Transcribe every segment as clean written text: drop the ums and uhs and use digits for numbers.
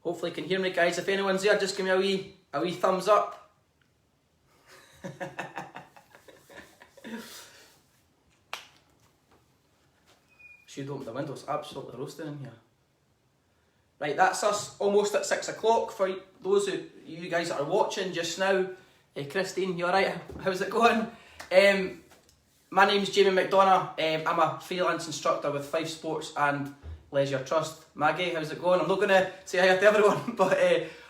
Hopefully you can hear me, guys. If anyone's there, just give me a wee thumbs up. Should open the window, it's absolutely roasting in here. Right, that's us almost at 6 o'clock. For those of you guys that are watching just now, Christine, you alright? How's it going? My name's Jamie McDonough. I'm a freelance instructor with Fife Sports and Leisure Trust. Maggie, how's it going? I'm not going to say hi to everyone, but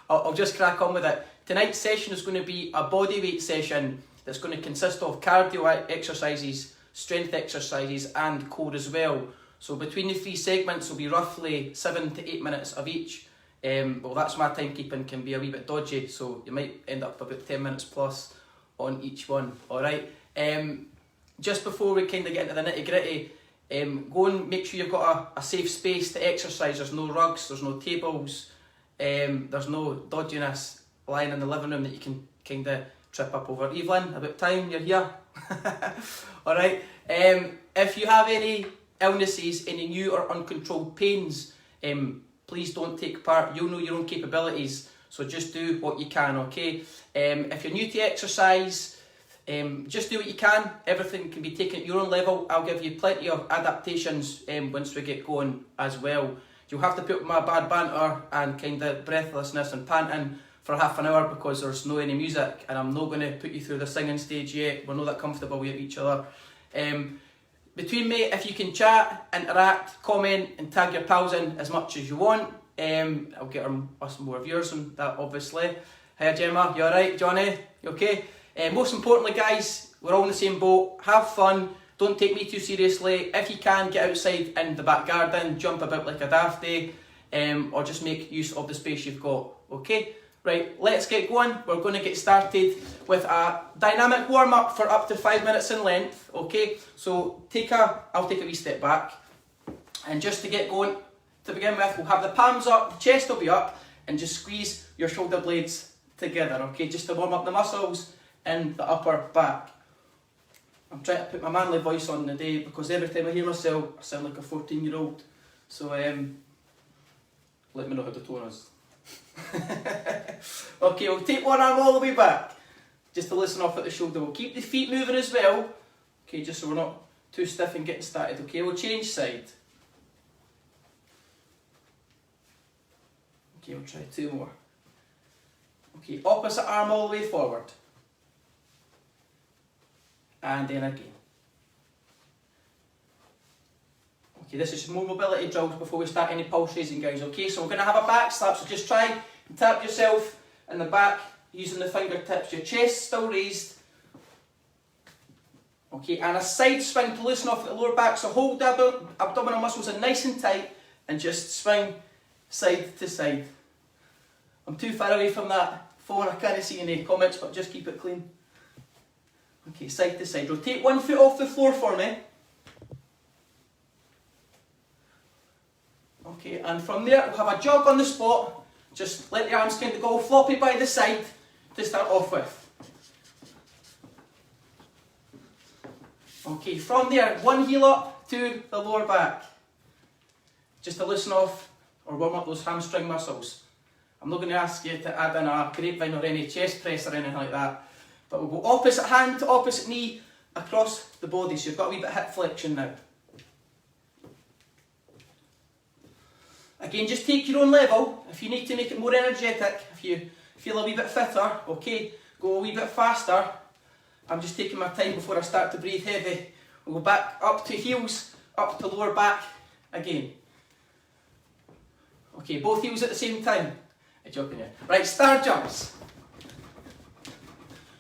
I'll just crack on with it. Tonight's session is going to be a bodyweight session that's going to consist of cardio exercises, strength exercises and core as well. So between the three segments will be roughly 7 to 8 minutes of each. Well, that's my timekeeping can be a wee bit dodgy, so you might end up about 10 minutes plus on each one. Alright, just before we kind of get into the nitty gritty, go and make sure you've got a safe space to exercise. There's no rugs, there's no tables, there's no dodginess lying in the living room that you can kind of trip up over. Evelyn, about time you're here. Alright, if you have any illnesses, any new or uncontrolled pains, please don't take part. You'll know your own capabilities, so just do what you can, okay? If you're new to exercise, just do what you can. Everything can be taken at your own level. I'll give you plenty of adaptations once we get going as well. You'll have to put up with my bad banter and kind of breathlessness and panting for half an hour because there's no any music, and I'm not going to put you through the singing stage yet. We're not that comfortable with each other. Between me, if you can chat, interact, comment and tag your pals in as much as you want, I'll get us more viewers on that obviously. Hi Gemma, you alright? Johnny, you okay? Most importantly guys, we're all in the same boat. Have fun, don't take me too seriously. If you can, get outside in the back garden, jump about like a dafty, or just make use of the space you've got, okay? Right, let's get going. We're going to get started with a dynamic warm-up for up to 5 minutes in length, okay? So I'll take a wee step back. And just to get going, to begin with, we'll have the palms up, the chest will be up, and just squeeze your shoulder blades together, okay? Just to warm up the muscles in the upper back. I'm trying to put my manly voice on today because every time I hear myself, I sound like a 14-year-old. So, let me know how the tone is. Okay, we'll take one arm all the way back just to listen off at the shoulder. We'll keep the feet moving as well, okay, just so we're not too stiff and getting started. Okay, we'll change side. Okay, we'll try 2 more. Okay, opposite arm all the way forward, and then again. Okay, this is more mobility drills before we start any pulse raising, guys, okay? So we're going to have a back slap, so just try and tap yourself in the back using the fingertips. Your chest still raised. Okay, and a side swing to loosen off the lower back, so hold the abdominal muscles in nice and tight and just swing side to side. I'm too far away from that phone, I can't see any comments, but just keep it clean. Okay, side to side. Rotate one foot off the floor for me. Okay, and from there we'll have a jog on the spot. Just let the arms kind of go floppy by the side to start off with. Okay, from there, one heel up to the lower back. Just to loosen off or warm up those hamstring muscles. I'm not going to ask you to add in a grapevine or any chest press or anything like that. But we'll go opposite hand to opposite knee across the body. So you've got a wee bit of hip flexion now. Again, just take your own level. If you need to make it more energetic, if you feel a wee bit fitter, okay, go a wee bit faster. I'm just taking my time before I start to breathe heavy. We'll go back up to heels, up to lower back again. Okay, both heels at the same time. I'm joking here. Right, star jumps.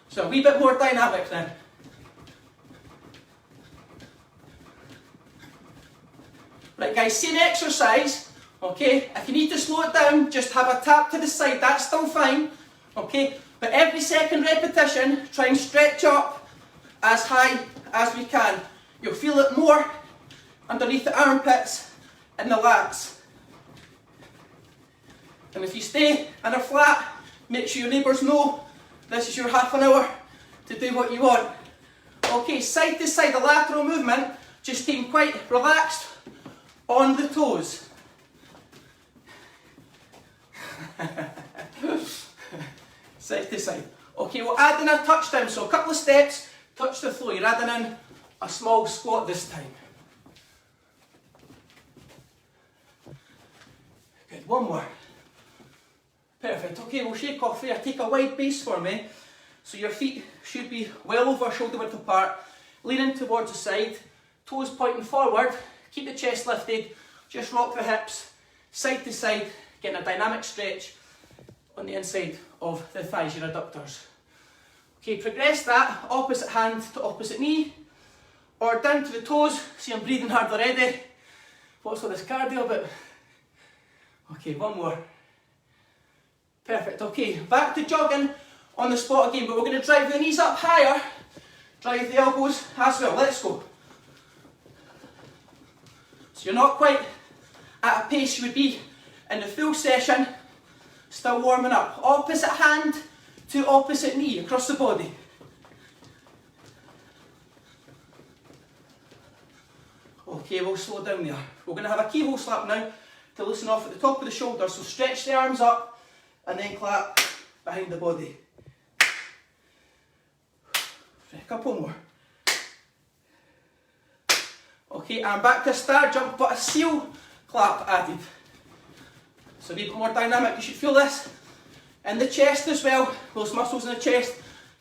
So a wee bit more dynamic then. Right guys, same exercise. Okay, if you need to slow it down, just have a tap to the side, that's still fine. Okay, but every second repetition, try and stretch up as high as we can. You'll feel it more underneath the armpits and the lats. And if you stay in a flat, make sure your neighbours know this is your half an hour to do what you want. Okay, side to side, the lateral movement, just staying quite relaxed on the toes. Side to side. Okay, we'll add in a touchdown, so a couple of steps, touch the floor. You're adding in a small squat this time. Good, one more. Perfect. Okay, we'll shake off there. Take a wide base for me. So your feet should be well over shoulder width apart. Leaning towards the side. Toes pointing forward. Keep the chest lifted. Just rock the hips side to side. Getting a dynamic stretch on the inside of the thighs, your adductors. Okay, progress that. Opposite hand to opposite knee. Or down to the toes. See, I'm breathing hard already. What's all this cardio about? Okay, one more. Perfect, okay, back to jogging on the spot again, but we're going to drive the knees up higher, drive the elbows as well. Let's go. So you're not quite at a pace you would be in the full session, still warming up. Opposite hand to opposite knee across the body. Okay, we'll slow down there. We're going to have a keyhole slap now to loosen off at the top of the shoulders, so stretch the arms up and then clap behind the body. A couple more. Okay, and back to a star jump, but a seal clap added. So a wee bit more dynamic. You should feel this in the chest as well. Those muscles in the chest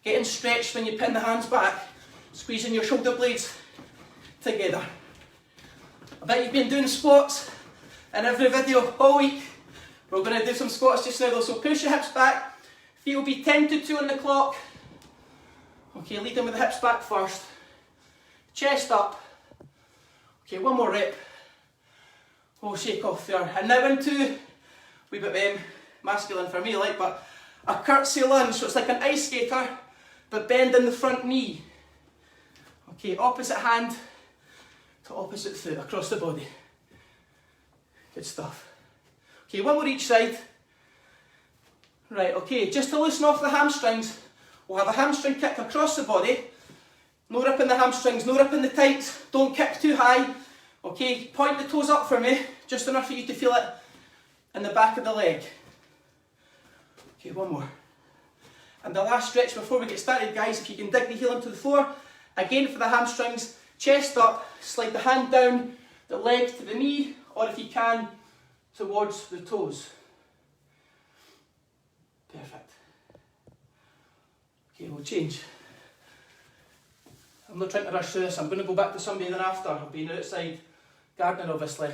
getting stretched when you pin the hands back, squeezing your shoulder blades together. I bet you've been doing squats in every video all week. We're going to do some squats just now though, so push your hips back. Feet will be 10 to 2 on the clock. Okay, lead them with the hips back first. Chest up. Okay, one more rep. We'll shake off there. And now into, a wee bit masculine for me like, but a curtsy lunge. So it's like an ice skater, but bend in the front knee. Okay, opposite hand to opposite foot across the body. Good stuff. Okay, one more each side. Right, okay, just to loosen off the hamstrings, we'll have a hamstring kick across the body. No ripping the hamstrings, no ripping the tights, don't kick too high. Okay, point the toes up for me, just enough for you to feel it in the back of the leg. Okay, one more. And the last stretch before we get started, guys, if you can dig the heel into the floor, again for the hamstrings, chest up, slide the hand down, the leg to the knee, or if you can, towards the toes. Perfect. Okay, we'll change. I'm not trying to rush through this. I'm going to go back to sunbathing after. I've been outside gardening, obviously,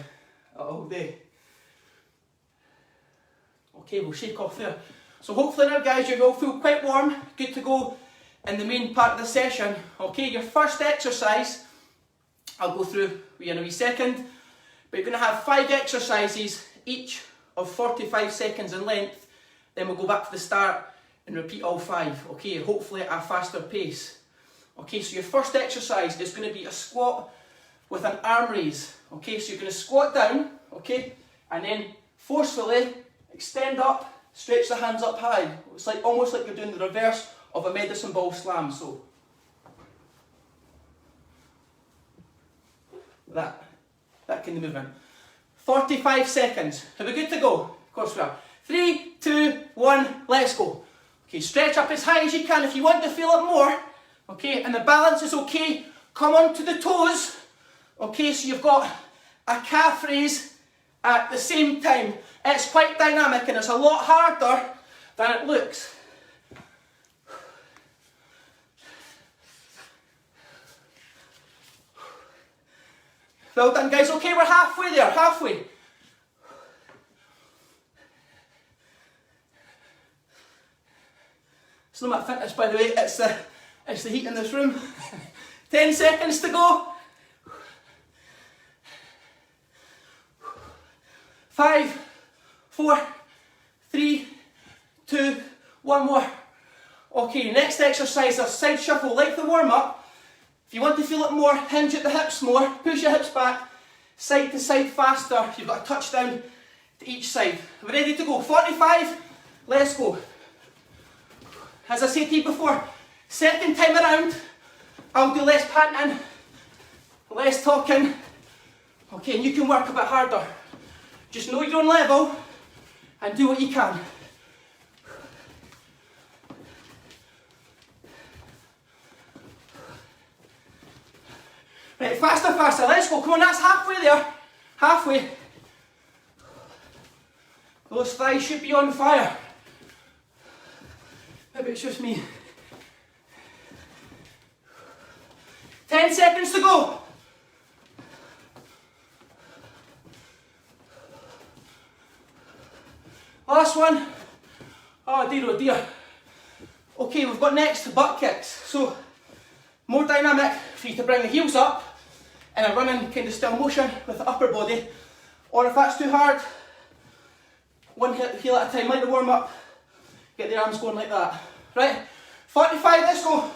all day. Okay, we'll shake off there. So hopefully now, guys, you all feel quite warm, good to go in the main part of the session. Okay, your first exercise, I'll go through in a wee second, but you're going to have 5 exercises, each of 45 seconds in length. Then we'll go back to the start and repeat all 5, okay, hopefully at a faster pace. Okay, so your first exercise is going to be a squat with an arm raise. Okay, so you're going to squat down, okay, and then forcefully extend up, stretch the hands up high. It's like almost like you're doing the reverse of a medicine ball slam, so. That kind of movement. 45 seconds. Are we good to go? Of course we are. 3, 2, 1, let's go. Okay, stretch up as high as you can if you want to feel it more. Okay, and the balance is okay. Come on to the toes. Okay, so you've got a calf raise at the same time. It's quite dynamic and it's a lot harder than it looks. Well done, guys. Okay, we're halfway there, halfway. It's not my fitness, by the way, it's the heat in this room. 10 seconds to go. 5, 4, 3, 2, 1 more. Okay, next exercise, a side shuffle like the warm-up. If you want to feel it more, hinge at the hips more, push your hips back, side to side faster. You've got a touchdown to each side. We're ready to go. 45, let's go. As I said to you before, second time around, I'll do less panting, less talking. Okay, and you can work a bit harder. Just know your own level and do what you can. Right, faster, faster, let's go. Come on, that's halfway there. Halfway. Those thighs should be on fire. Maybe it's just me. 10 seconds to go. Last one. Oh dear, oh dear. Okay, we've got next butt kicks. So, more dynamic for you to bring the heels up in a running kind of still motion with the upper body. Or if that's too hard, one heel at a time, like the warm up. Get the arms going like that. Right, 45, let's go.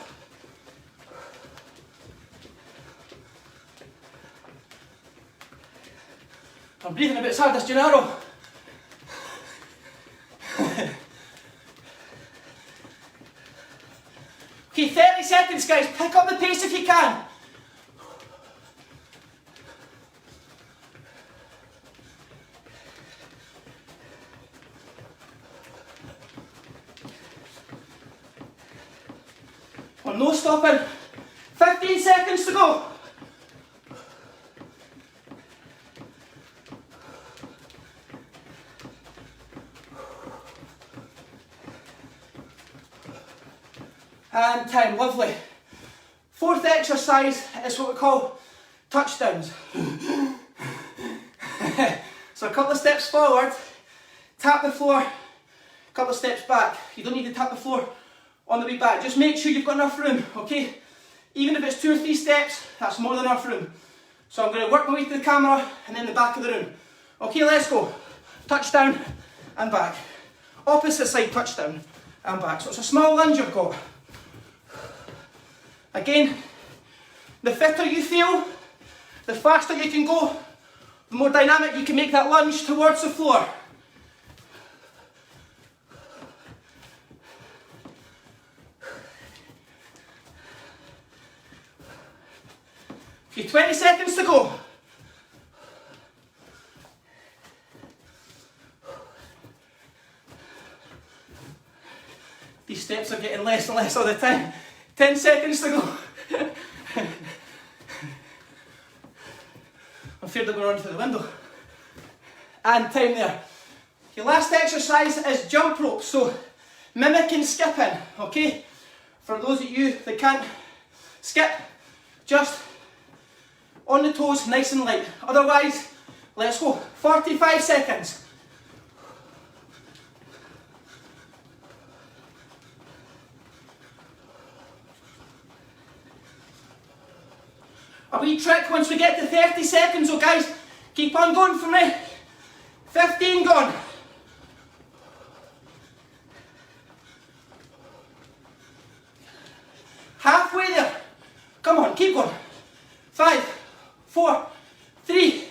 I'm breathing a bit sad, this Gennaro. Okay, 30 seconds guys, pick up the pace if you can. Well, no stopping. 15 seconds to go. And time, lovely. Fourth exercise is what we call touchdowns. So a couple of steps forward, tap the floor, a couple of steps back. You don't need to tap the floor on the way back. Just make sure you've got enough room, okay? Even if it's 2 or 3 steps, that's more than enough room. So I'm going to work my way to the camera and then the back of the room. Okay, let's go. Touchdown and back. Opposite side touchdown and back. So it's a small lunge I've got. Again, the fitter you feel, the faster you can go, the more dynamic you can make that lunge towards the floor. Okay, 20 seconds to go. These steps are getting less and less all the time. 10 seconds to go. I'm afraid they're going on through the window. And time there. Okay, last exercise is jump rope. So, mimicking skipping, okay? For those of you that can't skip, just on the toes, nice and light. Otherwise, let's go. 45 seconds. A wee trick once we get to 30 seconds, so guys, keep on going for me. 15 gone. Halfway there. Come on, keep going. 5, 4, 3,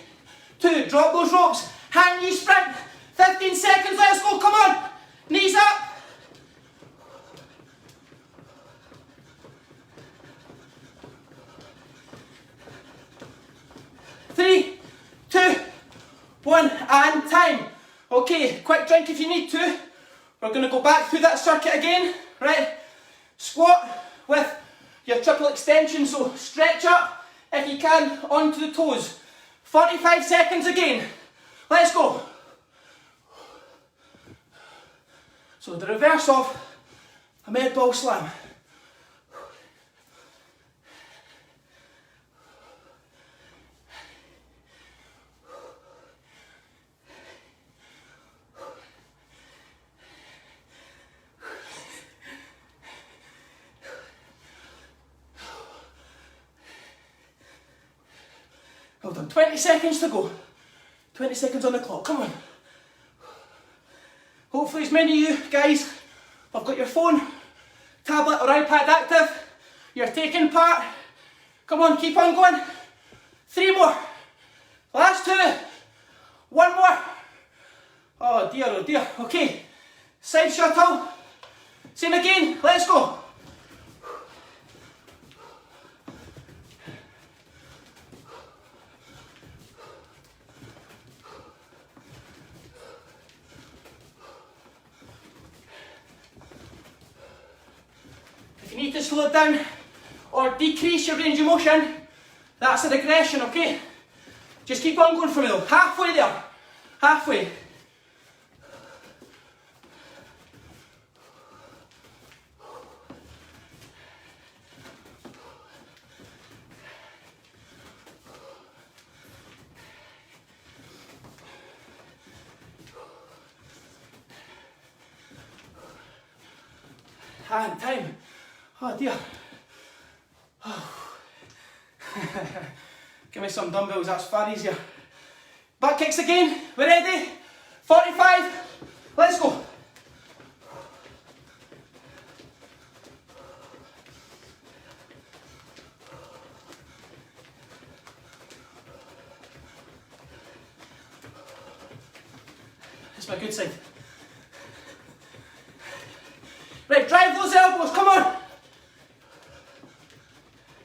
2, drop those ropes. Hang knee sprint. 15 seconds, let's go, come on. Knees up. Three, 2, 1, and time. Okay, quick drink if you need to. We're going to go back through that circuit again, right? Squat with your triple extension, so stretch up if you can onto the toes. 45 seconds again. Let's go. So the reverse of a med ball slam. Well done, 20 seconds to go. 20 seconds on the clock, come on. Hopefully as many of you guys have got your phone, tablet or iPad active, you're taking part. Come on, keep on going. 3 more. Last 2. 1 more. Oh dear, okay. Side shuttle. Same again, let's go. you need to slow it down or decrease your range of motion, that's a regression, okay? Just keep on going for me though. Halfway there. Halfway. And time. Oh dear. Oh. Give me some dumbbells, that's far easier. Back kicks again. We're ready? 45. Let's go. That's my good side. Right, drive those elbows, come on.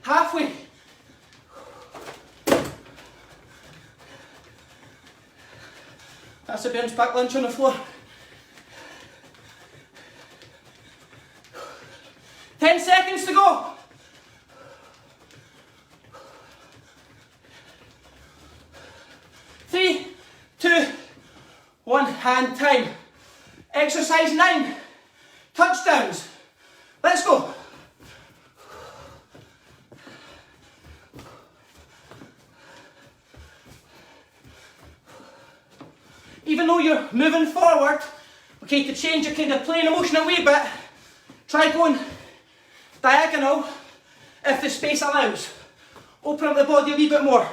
Halfway. That's a bounce back lunge on the floor. 10 seconds to go. 3, 2, 1, and time. Exercise 9. Touchdowns. Let's go. Even though you're moving forward, okay, to change your kind of plane of motion a wee bit, try going diagonal if the space allows. Open up the body a wee bit more.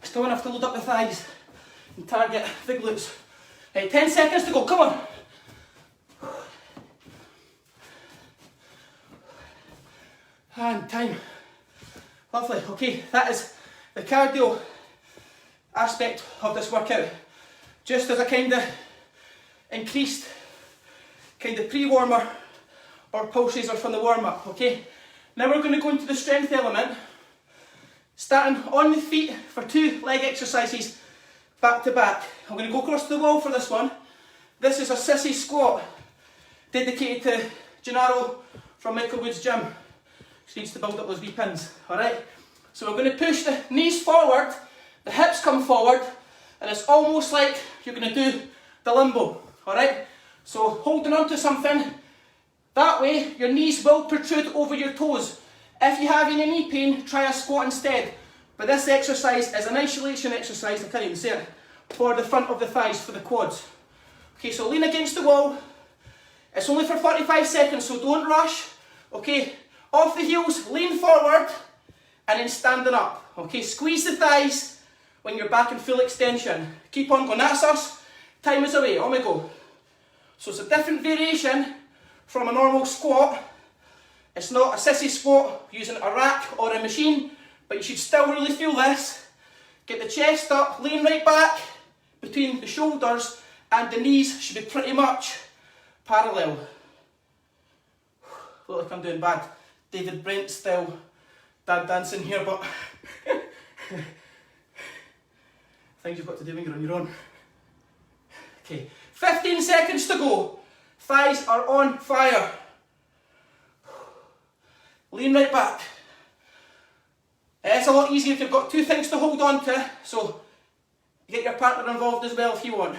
Still enough to load up the thighs and target the glutes. Right, 10 seconds to go, come on. And time. Lovely, okay, that is the cardio aspect of this workout. Just as a kind of increased kind of pre-warmer or pulse raiser from the warm-up, okay? Now we're going to go into the strength element, starting on the feet for 2 leg exercises back to back. I'm going to go across the wall for this one. This is a sissy squat dedicated to Gennaro from Michael Wood's gym. Just needs to build up those wee pins, alright? So we're going to push the knees forward, the hips come forward, and it's almost like you're going to do the limbo, alright? So holding on to something, that way your knees will protrude over your toes. If you have any knee pain, try a squat instead. But this exercise is an isolation exercise, I can't even say it, for the front of the thighs, for the quads. Okay, so lean against the wall. It's only for 45 seconds, so don't rush. Okay, off the heels, lean forward, and then standing up. Okay, squeeze the thighs when you're back in full extension. Keep on going, that's us. Time is away, on we go. So it's a different variation from a normal squat. It's not a sissy squat using a rack or a machine, but you should still really feel this. Get the chest up, lean right back between the shoulders, and the knees should be pretty much parallel. Look like I'm doing bad. David Brent style dad dancing here, but things you've got to do when you're on your own. Okay, 15 seconds to go. Thighs are on fire. Lean right back. It's a lot easier if you've got 2 things to hold on to, so get your partner involved as well if you want.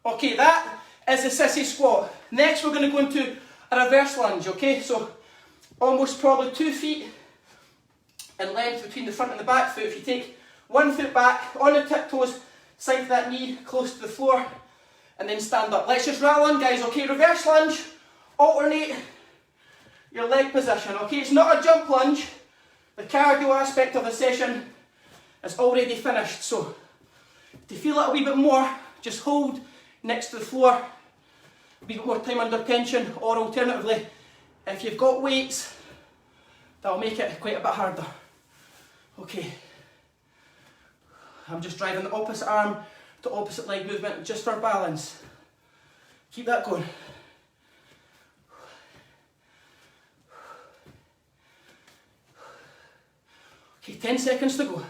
Okay, that is the sissy squat. Next we're going to go into a reverse lunge, okay? So almost probably 2 feet in length between the front and the back foot. If you take 1 foot back on the tiptoes, side that knee close to the floor, and then stand up. Let's just rattle on, guys, okay? Reverse lunge, alternate your leg position, okay? It's not a jump lunge. The cardio aspect of the session is already finished, so to feel it a wee bit more, just hold next to the floor, a wee bit more time under tension, or alternatively, if you've got weights, that'll make it quite a bit harder. Okay, I'm just driving the opposite arm to opposite leg movement just for balance. Keep that going. Okay, 10 seconds to go.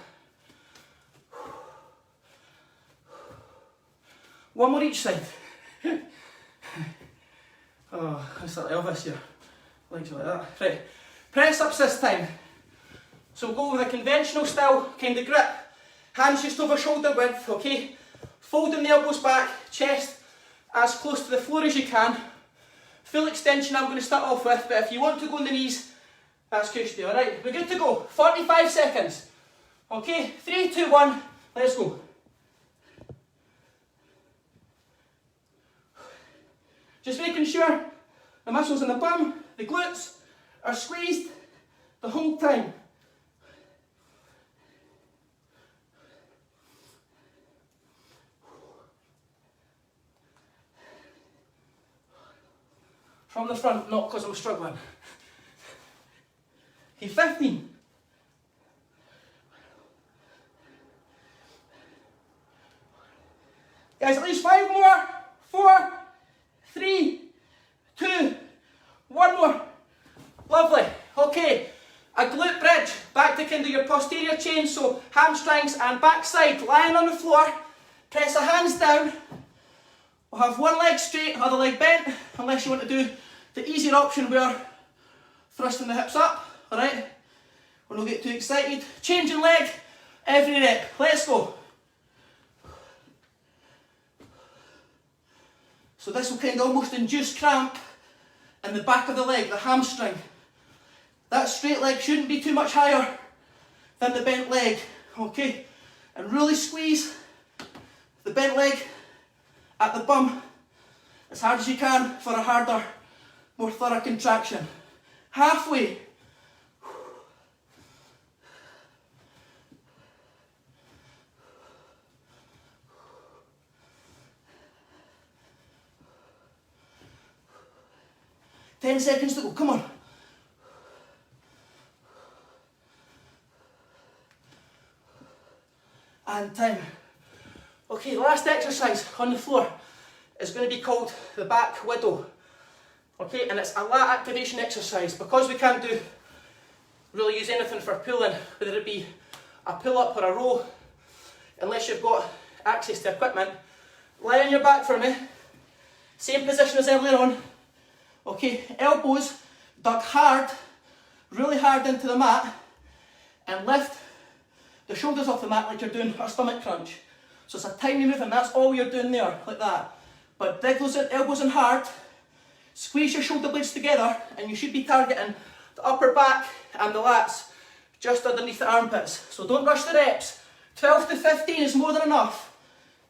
One more each side. Oh, it's like Elvis here. Legs like that. Right, press ups this time. So we'll go with a conventional style kind of grip. Hands just over shoulder width, okay? Folding the elbows back, chest as close to the floor as you can. Full extension I'm going to start off with, but if you want to go on the knees, that's cushy, alright? We're good to go. 45 seconds. Okay, 3, 2, 1, let's go. Just making sure the muscles in the bum, the glutes are squeezed the whole time. From the front, not because I'm struggling. Okay, 15. Guys, at least 5 more. 4, 3, 2, 1 more. Lovely. Okay, a glute bridge. Back to kind of your posterior chain, so hamstrings and backside. Lying on the floor. Press the hands down. We'll have one leg straight, other leg bent, unless you want to do the easier option where thrusting the hips up, alright? We'll not get too excited. Changing leg every rep. Let's go. So this will kind of almost induce cramp in the back of the leg, the hamstring. That straight leg shouldn't be too much higher than the bent leg, okay? And really squeeze the bent leg at the bum as hard as you can for a harder, more thorough contraction. Halfway. Ten seconds to go, come on. And time. Okay, last exercise on the floor is going to be called the back widow. Okay, and it's a lat activation exercise. Because we can't really use anything for pulling, whether it be a pull up or a row, unless you've got access to equipment. Lie on your back for me. Same position as earlier on. Okay, elbows duck hard, really hard into the mat, and lift the shoulders off the mat like you're doing a stomach crunch. So it's a tiny move and that's all you're doing there, like that. But dig those elbows in hard, squeeze your shoulder blades together, and you should be targeting the upper back and the lats just underneath the armpits. So don't rush the reps. 12 to 15 is more than enough.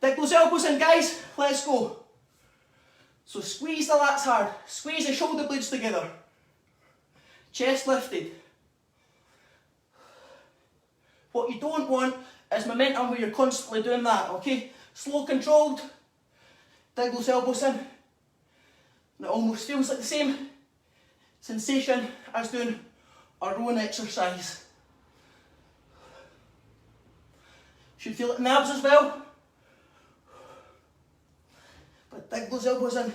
Dig those elbows in, guys. Let's go. So squeeze the lats hard, squeeze the shoulder blades together. Chest lifted. What you don't want is momentum where you're constantly doing that, okay? Slow, controlled. Dig those elbows in. And it almost feels like the same sensation as doing a rowing exercise. Should feel it in the abs as well. But dig those elbows in.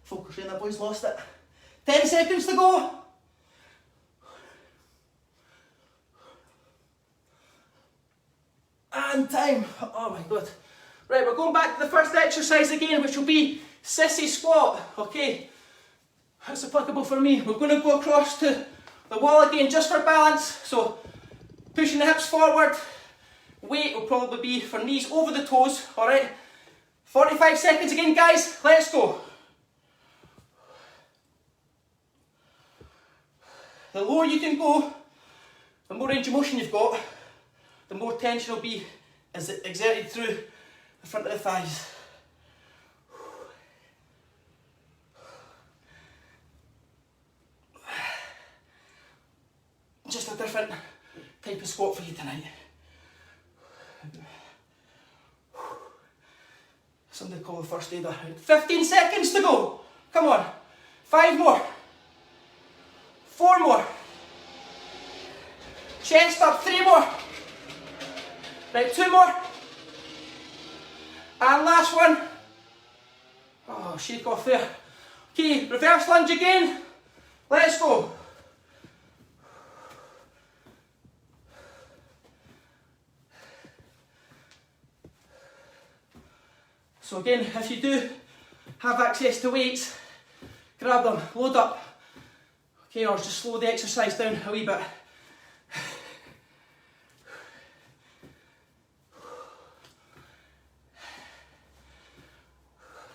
Focus in, the boys lost it. 10 seconds to go. And time. Oh my god. Right, we're going back to the first exercise again, which will be sissy squat. Okay, that's applicable for me. We're going to go across to the wall again just for balance. So pushing the hips forward. Weight will probably be for knees over the toes. Alright, 45 seconds again, guys. Let's go. The lower you can go, the more range of motion you've got, the more tension will be exerted through the front of the thighs. Just a different type of squat for you tonight. Somebody call the first aider. 15 seconds to go. Come on. 5 more. 4 more. Chest up. 3 more. Right, 2 more. And last one. Oh, shake off there. Okay, reverse lunge again. Let's go. So again, if you do have access to weights, grab them, load up. Okay, or just slow the exercise down a wee bit.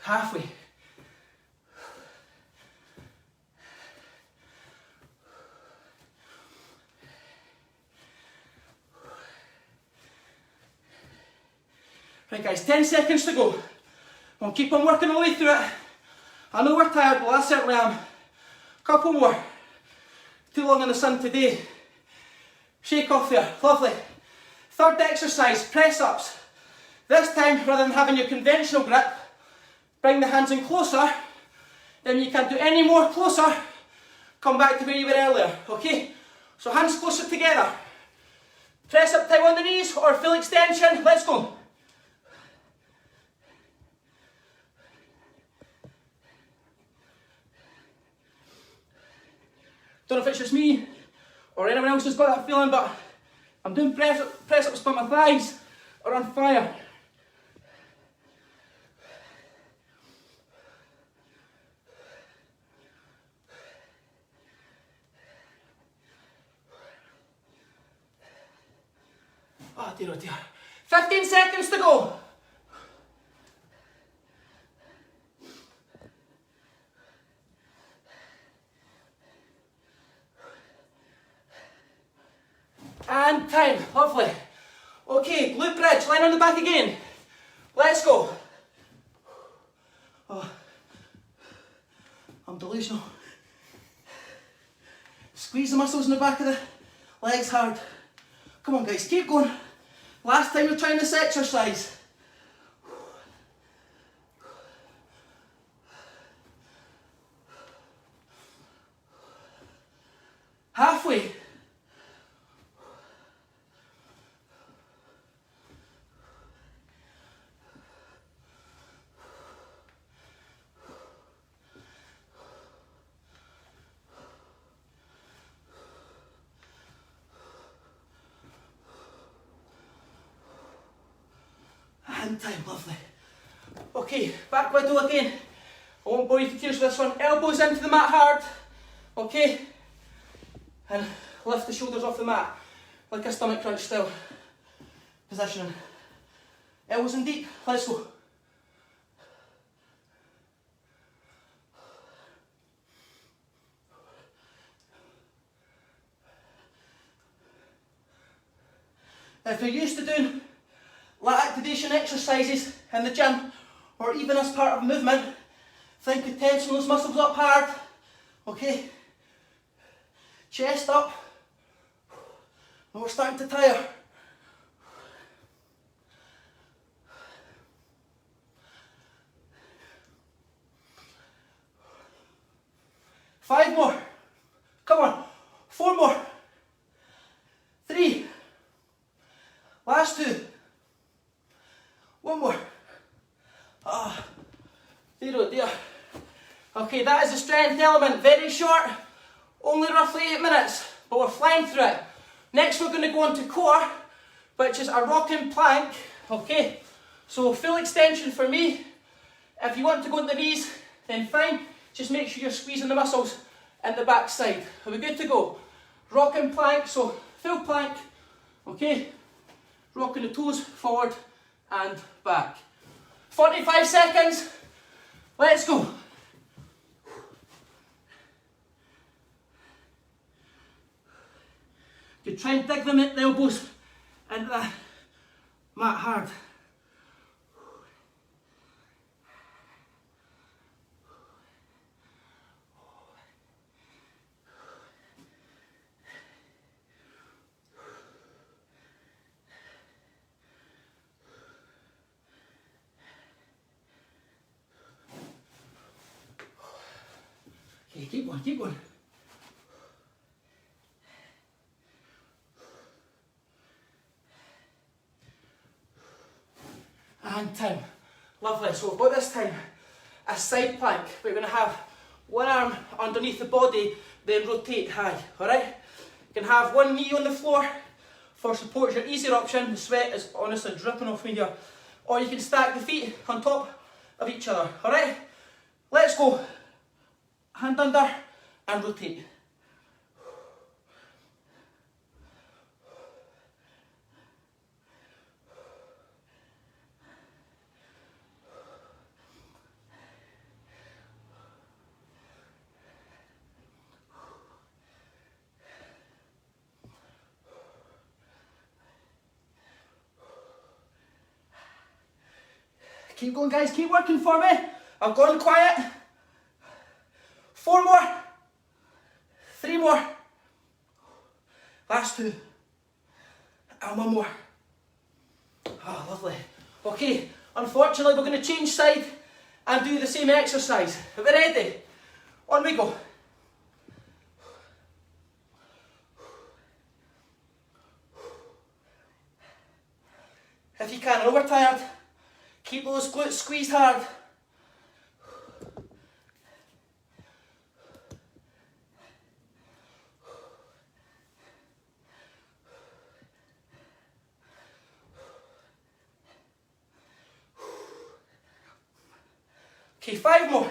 Halfway. Right guys, 10 seconds to go. We'll keep on working our way through it. I know we're tired, well I certainly am. Couple more. Too long in the sun today. Shake off there, lovely. Third exercise, press ups. This time, rather than having your conventional grip, bring the hands in closer. Then you can't do any more closer. Come back to where you were earlier, okay? So hands closer together. Press up tight on the knees or full extension, let's go. Don't know if it's just me or anyone else who's got that feeling, but I'm doing press ups but my thighs are on fire. Oh dear, oh dear. 15 seconds to go. And time, lovely. Okay, glute bridge, line on the back again. Let's go. Oh, I'm delusional. Squeeze the muscles in the back of the legs hard. Come on guys, keep going. Last time we're trying this exercise. Halfway. And time, lovely. Okay, back widow again. I won't bore you to tears with this one. Elbows into the mat hard. Okay? And lift the shoulders off the mat. Like a stomach crunch still. Positioning. Elbows in deep. Let's go. If you're used to doing lat activation exercises in the gym, or even as part of movement, think of tensing those muscles up hard, okay? Chest up, and we're starting to tire. Five more, come on, 4 more, 3, last 2. 1 more. Ah, dear oh dear. Okay, that is the strength element. Very short, only roughly 8 minutes, but we're flying through it. Next we're going to go on to core, which is a rocking plank. Okay, so full extension for me. If you want to go on the knees, then fine. Just make sure you're squeezing the muscles in the back side. Are we good to go? Rocking plank, so full plank. Okay, rocking the toes forward and back. 45 seconds. Let's go. You try and dig them at the elbows into the mat hard. Okay, keep going, keep going. And time. Lovely. So we've got this time a side plank. We're going to have one arm underneath the body, then rotate high. Alright? You can have one knee on the floor for support. Your easier option. The sweat is honestly dripping off me here. Or you can stack the feet on top of each other. Alright? Let's go. Hand under and rotate. Keep going, guys, keep working for me. I've gone quiet. 4 more. 3 more. Last 2. And 1 more. Oh, lovely. Okay, unfortunately we're going to change side and do the same exercise. Are we ready? On we go. If you can, over tired. Keep those glutes squeezed hard. Okay, 5 more.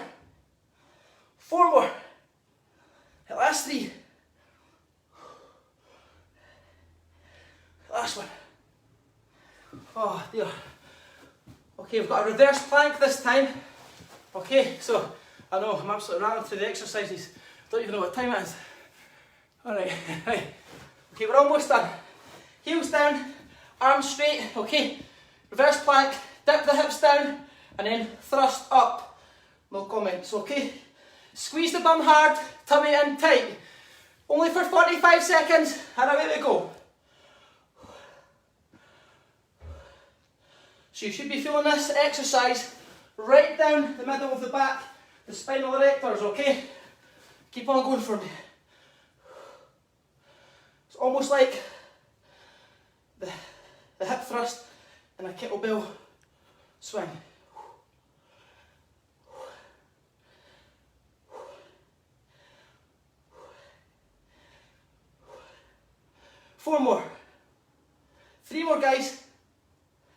4 more. The last 3. Last one. Oh dear. Okay, we've got a reverse plank this time. Okay, so I know I'm absolutely rattling through the exercises. Don't even know what time it is. Alright, right. Okay, we're almost done. Heels down, arms straight. Okay, reverse plank, dip the hips down, and then thrust up. No comments, okay? Squeeze the bum hard, tummy in tight. Only for 45 seconds, and away we go. So you should be feeling this exercise right down the middle of the back, the spinal erectors, okay? Keep on going for me. It's almost like the hip thrust and a kettlebell swing. 4 more. 3 more, guys.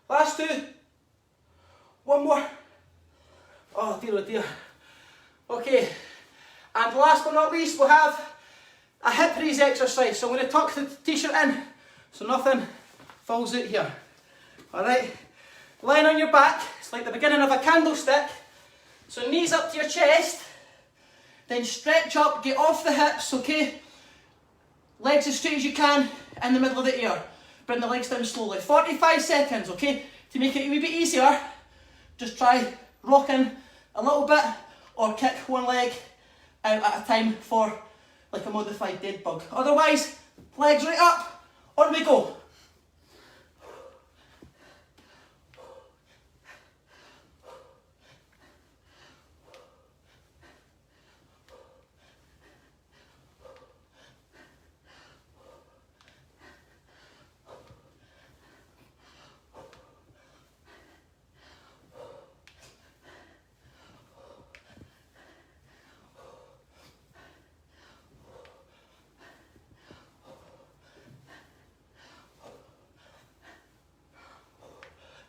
Last 2. 1 more. Oh dear, oh dear. Okay, and last but not least, we'll have a hip raise exercise. So I'm going to tuck the t-shirt in so nothing falls out here. Alright, lying on your back, it's like the beginning of a candlestick. So knees up to your chest, then stretch up, get off the hips, okay? Legs as straight as you can in the middle of the air. Bring the legs down slowly. 45 seconds, okay? To make it a wee bit easier, just try rocking a little bit or kick one leg out at a time for like a modified dead bug. Otherwise, legs right up, on we go.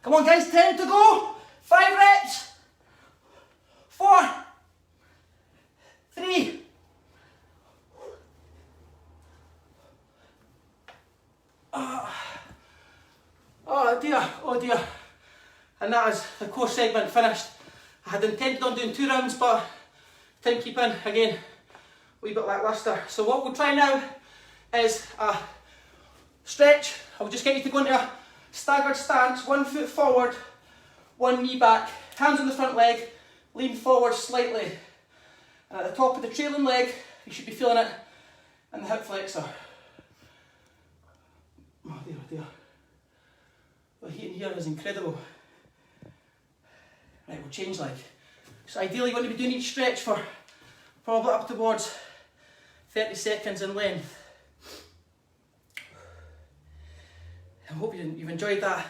Come on guys, 10 to go. 5 reps. 4. 3. Oh dear, oh dear. And that is the core segment finished. I had intended on doing 2 rounds, but timekeeping, again, a wee bit lacklustre. So what we'll try now is a stretch. I'll just get you to go into a staggered stance, 1 foot forward, 1 knee back, hands on the front leg, lean forward slightly. And at the top of the trailing leg, you should be feeling it in the hip flexor. Oh dear, oh dear. The heat in here is incredible. Right, we'll change leg. So ideally you want to be doing each stretch for probably up towards 30 seconds in length. I hope you've enjoyed that.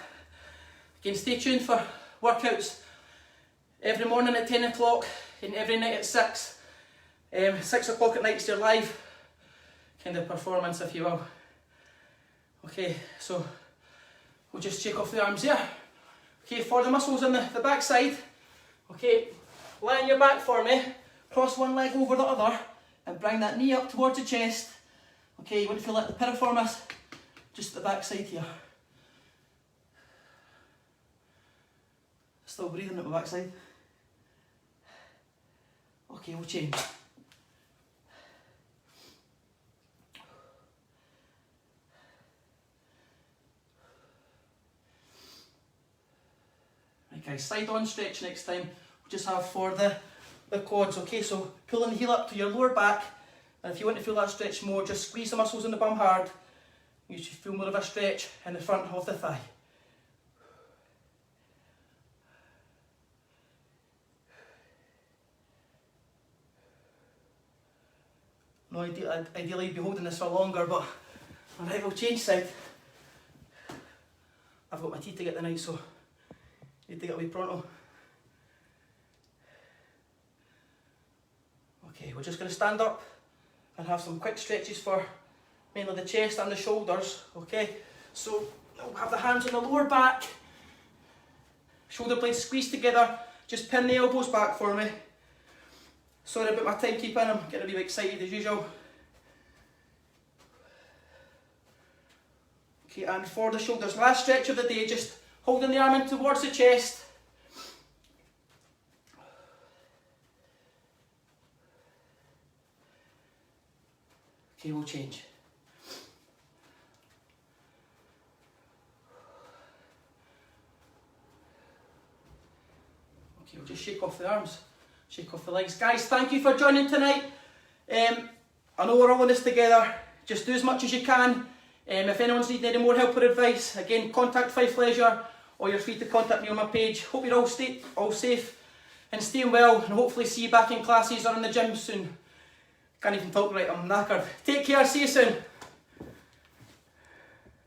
Again, stay tuned for workouts every morning at 10 o'clock and every night at 6. 6 o'clock at night is your live kind of performance, if you will. Okay, so we'll just shake off the arms here. Okay, for the muscles on the back side, Okay, lie on your back for me, cross one leg over the other, and bring that knee up towards the chest. Okay, you want to feel like the piriformis, just at the back side here. Still breathing at the back side. Okay, we'll change. Right guys, side on stretch next time. We'll just have for the quads, okay? So pulling the heel up to your lower back, and if you want to feel that stretch more, just squeeze the muscles in the bum hard. You should feel more of a stretch in the front of the thigh. No, ideally you'd be holding this for longer, but alright, we'll change side. I've got my tea to get tonight, so need to get away pronto. Okay, we're just going to stand up and have some quick stretches for mainly the chest and the shoulders, okay? So we'll have the hands on the lower back, shoulder blades squeezed together, just pin the elbows back for me. Sorry about my timekeeping, I'm getting a wee bit excited as usual. Okay, and for the shoulders, last stretch of the day, just holding the arm in towards the chest. Okay, we'll change. Okay, we'll just shake off the arms. Shake off the legs. Guys, thank you for joining tonight. I know we're all in this together. Just do as much as you can. If anyone's needing any more help or advice, again, contact Fife Leisure, or you're free to contact me on my page. Hope you're all safe and staying well, and hopefully see you back in classes or in the gym soon. Can't even talk right, I'm knackered. Take care, see you soon.